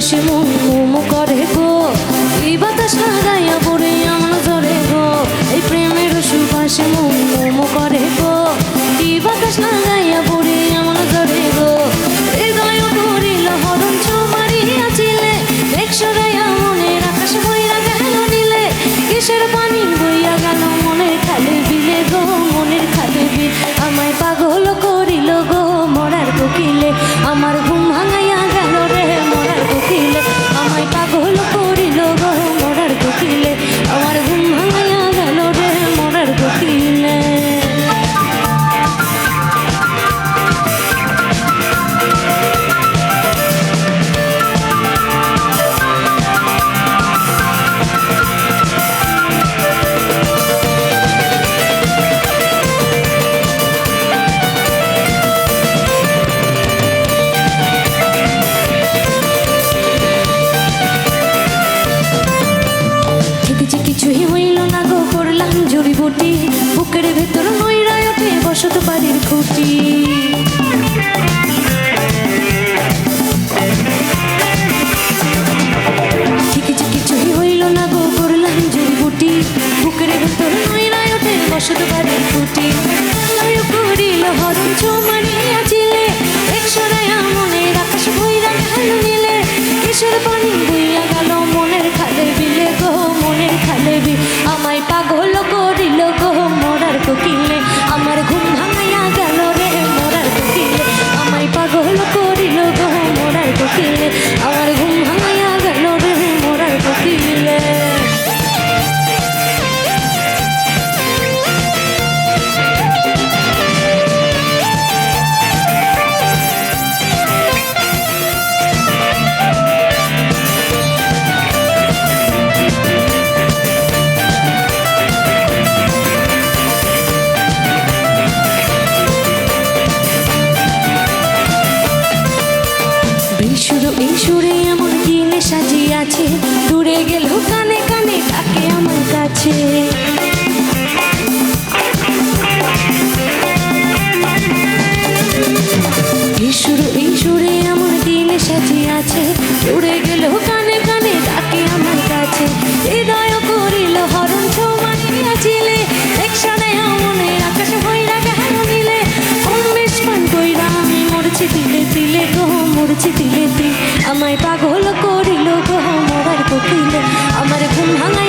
সুবাসে মন মোমো করে গো, এই বাতাস লাগাইয়া পড়ে আমার ঝরে গো, এই প্রেমের সুবাসে মন মোমো করে গো, এই বাতাস লাগাইয়া পড়ে আমার ঝরে গো। হৃদয় করিল হরণ মারিয়াছিলে, একসরাইয়া মনের আকাশ বইয়া গেল নীলে, কিসের পানি বইয়া গেল মনের খালে বিলে গো, মনের খালে বিল। আমায় পাগল করিল গো মরার কোকিলে, আমার ঘুম ভাঙাইয়া গেল রে মরার কোকিলে, আমায় পাগল করিল গো মরার কোকিলে, আমার ঘুম ভাঙাইয়া গেল রে মরার কোকিলে। কিছুই হইল না গো করলাম জড়িবুটি, বুকের ভেতর নইরায় ওঠে বসত বাড়ির খুঁটি। কিছুই হইল না গো করলাম জড়িবুটি, বুকের ভেতর নইরায় ওঠে বসত বাড়ির খুঁটি। করিল হরণ মারিয়াছিলে, একসরাইয়া মনের আকাশ বইরা গেল নীলে, কিসের পানি বইয়া গেল মনের খালে বিলে গো, মনের খালে বিল। আমায় পাগল করিল গো মরার কোকিলে, আমার ঘুম ভাঙাইয়া গেল রে মরার কোকিলে, আমায় পাগল করিল গো মরার কোকিলে, আমার ঘুম ভাঙাইয়া গেল রে মরার কোকিলে। এই সুরে এমন কি নেশা আছে, দূরে গেল কানে কানে তাকে আমার কাছে। এই সুরে এমন কি নেশা আছে, দূরে গেল কানে কানে তাকে আমার কাছে। হৃদয় করিল হরণ মারিয়াছিলে, একসরাইয়া মনের আকাশ বইরা গেল নীলে, উন্মেষ পান কইরা আমি মরছি তিলে তিলে গো, মরছি তিলে তিলে। আমায় পাগল করিল গো মরার কোকিলে, আমার ঘুম ভাঙাই